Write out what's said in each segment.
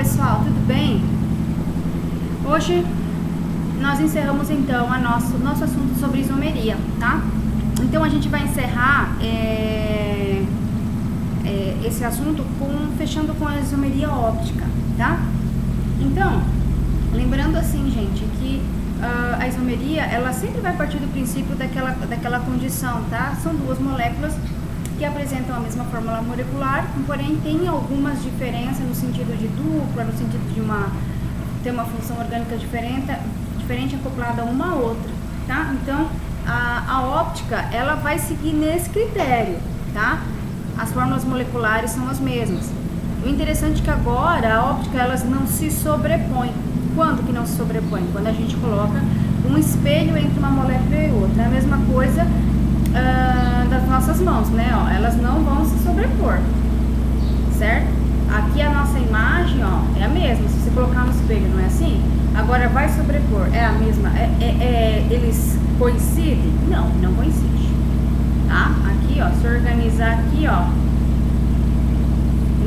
pessoal, tudo bem? Hoje nós encerramos então nosso assunto sobre isomeria, tá? Então a gente vai encerrar esse assunto fechando com a isomeria óptica, tá? Então, lembrando assim, gente, que a isomeria, ela sempre vai partir do princípio daquela condição, tá? São duas moléculas que apresentam a mesma fórmula molecular, porém tem algumas diferenças no sentido de dupla, no sentido de ter uma função orgânica diferente acoplada uma a outra, tá? Então, a óptica, ela vai seguir nesse critério, tá? As fórmulas moleculares são as mesmas. O interessante é que agora a óptica, elas não se sobrepõem. Quando que não se sobrepõe? Quando a gente coloca um espelho entre uma molécula e outra. É a mesma coisa das nossas mãos, né? Ó, elas não vão se sobrepor, certo? Aqui a nossa imagem, ó, é a mesma. Se você colocar no espelho, não é assim? Agora vai sobrepor, é a mesma? Eles coincidem? Não, não coincidem, tá? Aqui, ó, se organizar aqui, ó,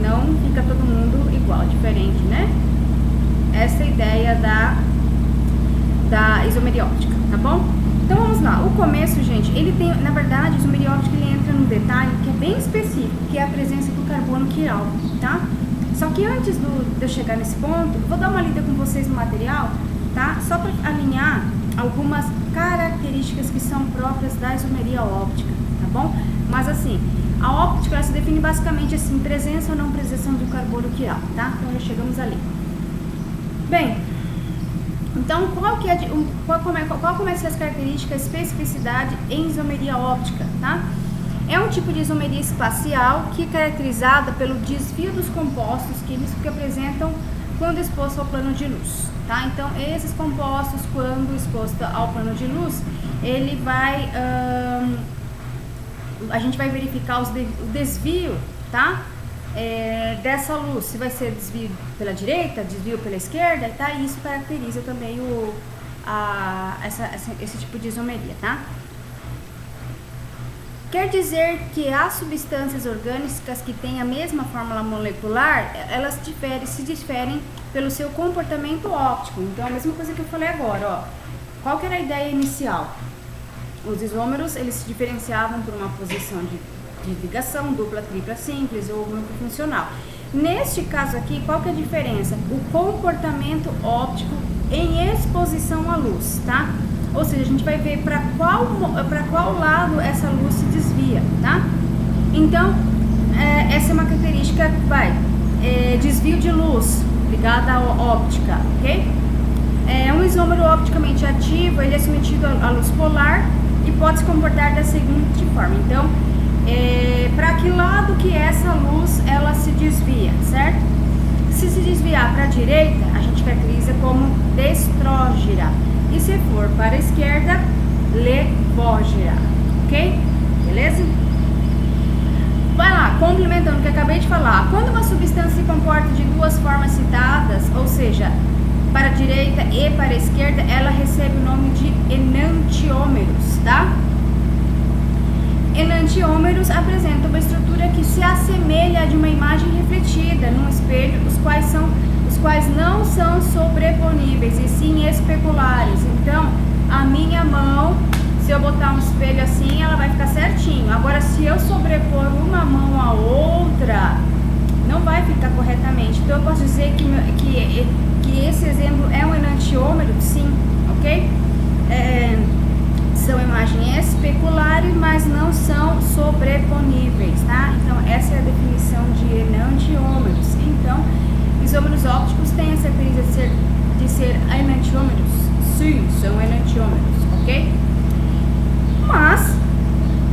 não fica todo mundo igual, diferente, né? Essa é a ideia da isomeria óptica, tá bom? Então vamos lá, o começo, gente, ele tem, na verdade, a isomeria óptica, ele entra num detalhe que é bem específico, que é a presença do carbono quiral, tá? Só que antes de eu chegar nesse ponto, vou dar uma lida com vocês no material, tá? Só para alinhar algumas características que são próprias da isomeria óptica, tá bom? Mas assim, a óptica, ela se define basicamente assim, presença ou não presença do carbono quiral, tá? Então já chegamos ali. Bem, então qual começa as características, especificidade em isomeria óptica, tá? É um tipo de isomeria espacial que é caracterizada pelo desvio dos compostos químicos que apresentam quando exposto ao plano de luz, tá? Então esses compostos, quando exposto ao plano de luz, ele vai, a gente vai verificar o desvio, tá? Dessa luz, se vai ser desvio pela direita, desvio pela esquerda, tá? E isso caracteriza também esse tipo de isomeria, tá? Quer dizer que as substâncias orgânicas que têm a mesma fórmula molecular, elas se diferem pelo seu comportamento óptico. Então, a mesma coisa que eu falei agora, ó. Qual que era a ideia inicial? Os isômeros, eles se diferenciavam por uma posição de ligação, dupla, tripla, simples ou grupo funcional. Neste caso aqui, qual que é a diferença? O comportamento óptico em exposição à luz, tá? Ou seja, a gente vai ver para qual lado essa luz se desvia, tá? Então, essa é uma característica, desvio de luz ligada à óptica, ok? Um isômero opticamente ativo, ele é submetido à luz polar e pode se comportar da seguinte forma. Então, para que lado que essa luz ela se desvia, certo? Se desviar para a direita, a gente caracteriza como destrógira. E se for para a esquerda, levógira, ok? Beleza? Vai lá, complementando o que eu acabei de falar. Quando uma substância se comporta de duas formas citadas, ou seja, para a direita e para a esquerda, ela recebe o nome de enantiômeros, tá? Enantiômeros apresentam uma estrutura que se assemelha a de uma imagem refletida num espelho, os quais não são sobreponíveis e sim especulares. Então, a minha mão, se eu botar um espelho assim, ela vai ficar certinho. Agora, se eu sobrepor uma mão à outra, não vai ficar corretamente. Então, eu posso dizer que esse exemplo é um enantiômero? Sim, ok? São imagens especulares, mas não são sobreponíveis, tá? Então, essa é a definição de enantiômeros. Então, isômeros ópticos têm essa característica de ser enantiômeros? Sim, são enantiômeros, ok? Mas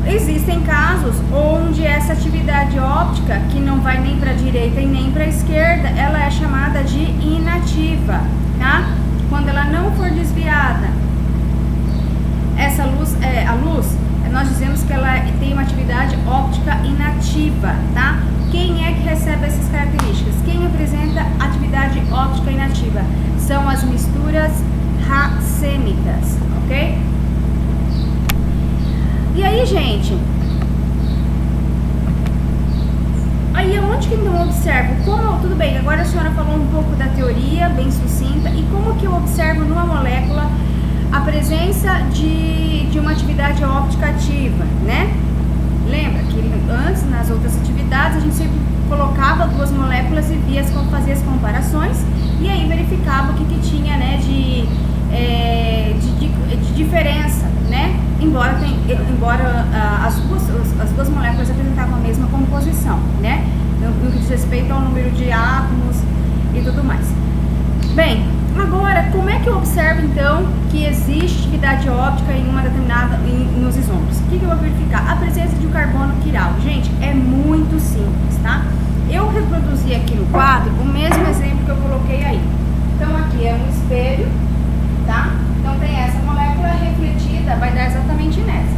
existem casos onde essa atividade óptica, que não vai nem para a direita e nem para a esquerda, ela é chamada de inativa, tá? Quando ela não for desviada, essa luz, a luz, nós dizemos que ela tem uma atividade óptica inativa, tá? Quem é que recebe essas características? Quem apresenta atividade óptica inativa? São as misturas racêmicas, ok? E aí, gente, aí onde que então observo? Tudo bem, agora a senhora falou um pouco da teoria, bem sucinta, e como que eu observo numa molécula a presença de uma atividade óptica ativa, né? Lembra que antes, nas outras atividades, a gente sempre colocava duas moléculas e fazia as comparações e aí verificava o que tinha, né, de diferença, né? Embora as duas moléculas apresentavam a mesma composição, né? No que diz respeito ao número de átomos e tudo mais. Bem, agora, como é que eu observo, então, que existe atividade óptica em uma determinada, nos isômeros? O que eu vou verificar? A presença de um carbono quiral. Gente, é muito simples, tá? Eu reproduzi aqui no quadro o mesmo exemplo que eu coloquei aí. Então, aqui é um espelho, tá? Então, tem essa molécula refletida, vai dar exatamente nessa.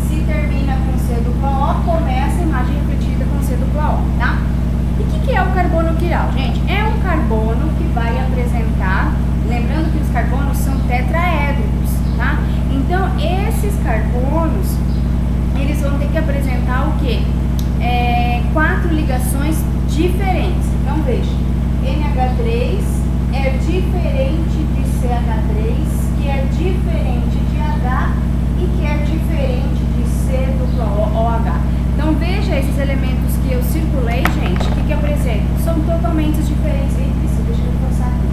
Se termina com C dupla O, começa a imagem refletida com C dupla O, tá? E o que é o carbono quiral? Gente, é um carbono que vai apresentar, lembrando que os carbonos são tetraédricos, tá? Então, esses carbonos, eles vão ter que apresentar o quê? 4 ligações diferentes. Então, veja, NH3 é diferente de CH3, que é diferente de H e que é diferente de C dupla OH. Então, veja esses elementos que eu circulei, gente, o que apresentam? São totalmente diferentes entre si. Deixa eu forçar aqui.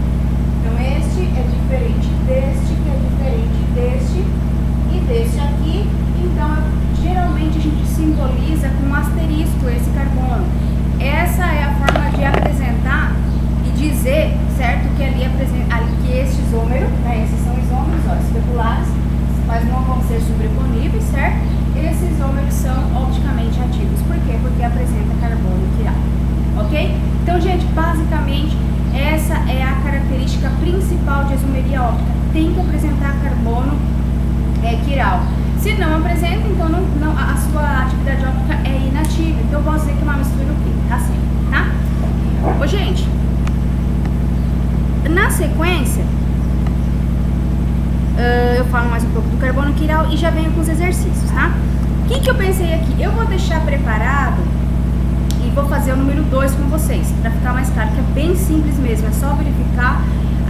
Então, este é diferente deste, que é diferente deste e deste aqui. Então, geralmente a gente simboliza com um asterisco esse carbono. Essa é a forma de apresentar e dizer, certo, que ali que este isômero, né, esses são isômeros, ó, especulares, mas não vão ser sobreponíveis, certo? Esses isômeros são opticamente ativos. Por quê? Porque apresenta carbono quiral, ok? Então, gente, basicamente, essa é a característica principal de isomeria óptica. Tem que apresentar carbono quiral. Se não apresenta, então a sua atividade óptica é inativa. Então, eu posso dizer que é uma mistura química, assim, tá? Ô, gente, na sequência, eu falo mais um pouco do carbono quiral e já venho com os exercícios, tá? O que eu pensei aqui? Eu vou deixar preparado e vou fazer o número 2 com vocês, para ficar mais claro, que é bem simples mesmo, é só verificar,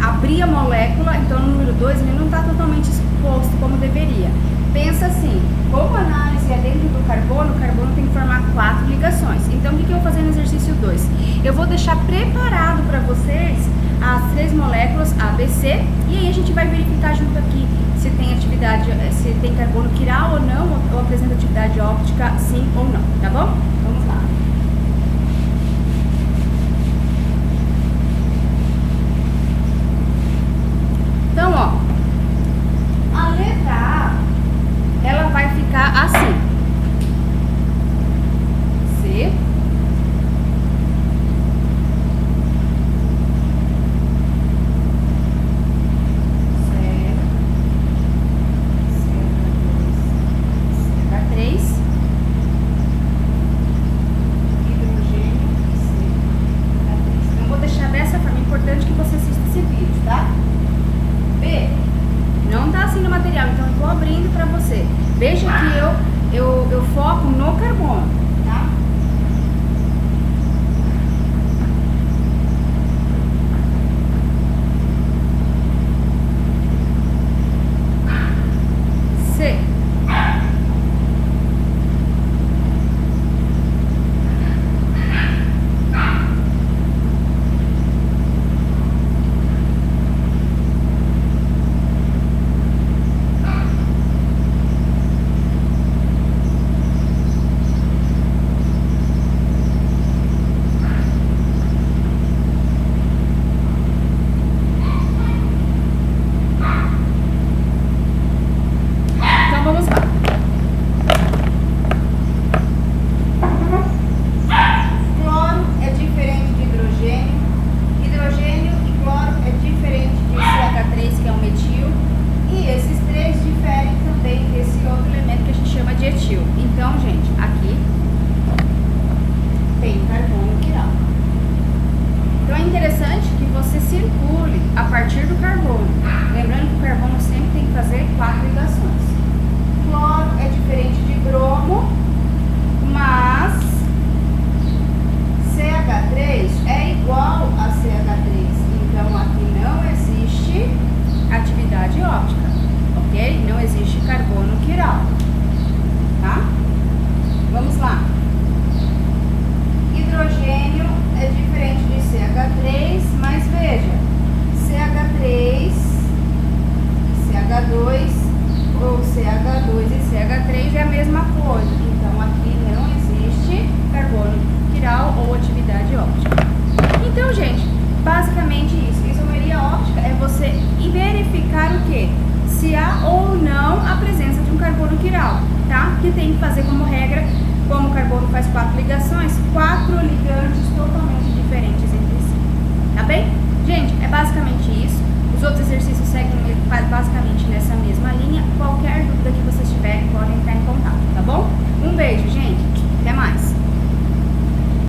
abrir a molécula, então no número 2 ele não está totalmente exposto como deveria. Pensa assim, como a análise é dentro do carbono, o carbono tem que formar 4 ligações. Então, o que eu vou fazer no exercício 2? Eu vou deixar preparado para vocês as 3 moléculas A, B, C, e aí a gente vai verificar junto aqui se tem atividade, se tem carbono quiral ou não, ou apresenta atividade óptica sim ou não, tá bom? Vamos lá. Então, ó, a letra A, ela vai ficar assim. C. Veja que eu foco no carbono, tá? C. Então, gente, aqui tem carbono quiral. Então é interessante que você circule a partir do carbono. Lembrando que o carbono sempre tem que fazer 4 ligações. Cloro é diferente de bromo, mas CH3 fazer e verificar o quê? Se há ou não a presença de um carbono quiral, tá? Que tem que fazer como regra, como o carbono faz 4 ligações, 4 ligantes totalmente diferentes entre si, tá bem? Gente, é basicamente isso. Os outros exercícios seguem basicamente nessa mesma linha. Qualquer dúvida que vocês tiverem, podem entrar em contato, tá bom? Um beijo, gente. Até mais.